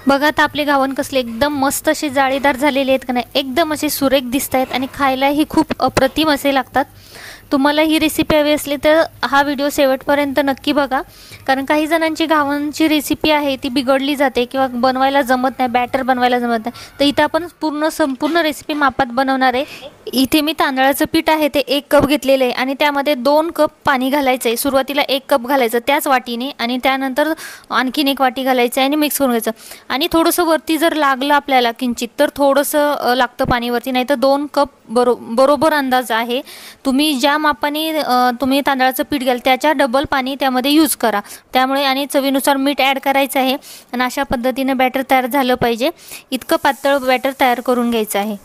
बघा आता आपले घावन कसले एकदम मस्त असे जाळीदार झालेले आहेत का नाही, एकदम असे सुरेख दिसत आहेत आणि खायलाही खूप अप्रतिम असे लागतात। तुम्हाला ही रेसिपी हवी असली तर हा व्हिडिओ शेवटपर्यंत नक्की बघा, कारण काही जणांची घावनची रेसिपी आहे ती बिघडली जाते किंवा बनवायला जमत नाही, बॅटर बनवायला जमत नाही। तर इथं आपण संपूर्ण रेसिपी मापात बनवणार आहे। इथे मी तांदळाचं पीठ आहे ते 1 कप घेतलेले आहे आणि त्यामध्ये 2 कप पाणी घालायचं आहे। सुरुवातीला 1 कप घालायचं त्याच वाटीने आणि त्यानंतर आणखीन 1 वाटी घालायचं आणि मिक्स करून घ्यायचं। आणि थोडंसं वरती जर लागलं आपल्याला किंचित तर थोडंसं लागतं पाणी वरती, नाही तर 2 कप बरोबर अंदाज आहे। तुम्ही ज्या मापाने तुम्ही तांदळाचं पीठ घ्याल त्याच्या डबल पाणी त्यामध्ये यूज करा। त्यामुळे आणि चवीनुसार मीठ ॲड करायचं आहे आणि अशा पद्धतीने बॅटर तयार झालं पाहिजे। इतकं पातळ बॅटर तयार करून घ्यायचं आहे।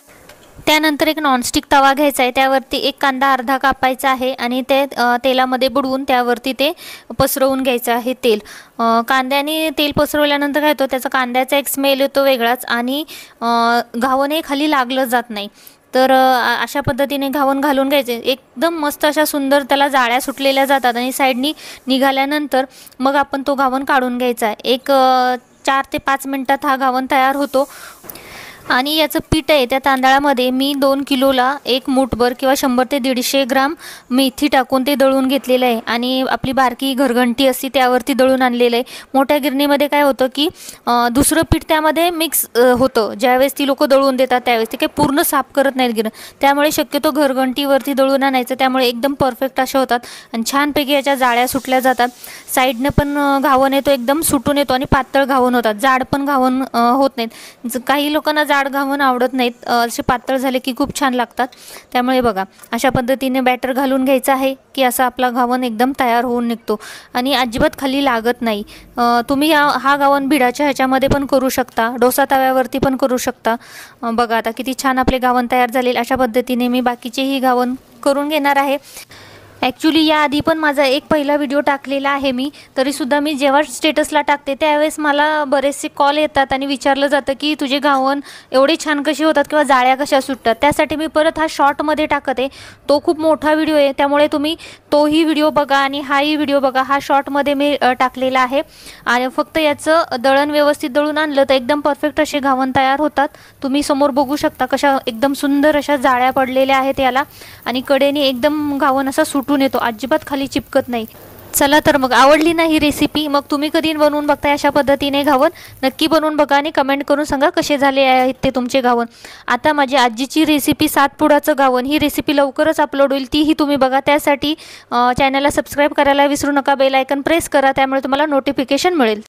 त्यानंतर एक नॉनस्टिक तवा घ्यायचा आहे, त्यावरती एक कांदा अर्धा कापायचा आहे आणि ते तेलामध्ये बुडवून त्यावरती ते पसरवून घ्यायचं आहे तेल। कांद्याने तेल पसरवल्यानंतर काय होतं, त्याचा कांद्याचा एक स्मेल येतो वेगळाच आणि घावणे खाली लागलं जात नाही। तर अशा पद्धतीने घावन घालून घ्यायचे, एकदम मस्त अशा सुंदर त्याला जाळ्या सुटलेल्या जातात आणि साईडनी निघाल्यानंतर मग आपण तो घावन काढून घ्यायचा आहे। एक 4 ते 5 मिनिटात हा घावन तयार होतो। आणि याचं पीठ आहे त्या तांदळामध्ये मी 2 किलोला 1 मूठभर किंवा 100 ते 150 ग्राम मेथी टाकून ते दळून घेतलेलं आहे आणि आपली बारकी घरघंटी असते त्यावरती दळून आणलेलं आहे। मोठ्या गिरणीमध्ये काय होतं की दुसरं पीठ त्यामध्ये मिक्स होतं, ज्यावेळेस ती लोक दळून देतात त्यावेळेस ते काही पूर्ण साफ करत नाहीत गिरण, त्यामुळे शक्यतो घरघंटीवरती दळून आणायचं, त्यामुळे एकदम परफेक्ट असे होतात आणि छानपैकी याच्या जाळ्या सुटल्या जातात। साईडने पण घावन येतो एकदम सुटून येतो आणि पातळ घावन होतात, जाड पण घावन होत नाहीत। काही लोकांना जाड घावन आवडत नाहीत, असे पातळ झाले की खूप छान लागतात। त्यामुळे बघा अशा पद्धतीने बॅटर घालून घ्यायचं आहे की असा आपला घावन एकदम तयार होऊन निघतो आणि अजिबात खाली लागत नाही। तुम्ही हा घावन भिडाच्या ह्याच्यामध्ये पण करू शकता, डोसा तव्यावरती पण करू शकता। बघा आता किती छान आपले घावन तयार झाले। अशा पद्धतीने मी बाकीचेही घावन करून घेणार आहे। ॲक्च्युली याआधी पण माझा एक पहिला व्हिडिओ टाकलेला आहे मी, तरीसुद्धा मी जेव्हा स्टेटसला टाकते त्यावेळेस मला बरेचसे कॉल येतात आणि विचारलं जातं की तुझे घावन एवढे छान कसे होतात किंवा जाळ्या कशा सुटतात। त्यासाठी मी परत हा शॉर्टमध्ये टाकत आहे, तो खूप मोठा व्हिडिओ आहे, त्यामुळे तुम्ही तोही व्हिडिओ बघा आणि हाही व्हिडिओ बघा। हा शॉर्टमध्ये मी टाकलेला आहे आणि फक्त याचं दळण व्यवस्थित दळून आणलं तर एकदम परफेक्ट असे घावन तयार होतात। तुम्ही समोर बघू शकता कशा एकदम सुंदर अशा जाळ्या पडलेल्या आहेत याला आणि कडेने एकदम घावन असा सुटून येतो, अजिबात खाली चिपकत नाही। चला तर मग आवडली ना ही रेसिपी, मग तुम्ही कधी बनवून बघताय अशा पद्धतीने घावन, नक्की बनवून बघा आणि कमेंट करून सांगा कसे झाले आहेत ते तुमचे घावन। आता माझी आजीची रेसिपी सातपुडाचं घावन ही रेसिपी लवकरच अपलोड होईल, तीही तुम्ही बघा। त्यासाठी चॅनलला सबस्क्राईब करायला विसरू नका, बेल आयकन प्रेस करा, त्यामुळे तुम्हाला नोटिफिकेशन मिळेल।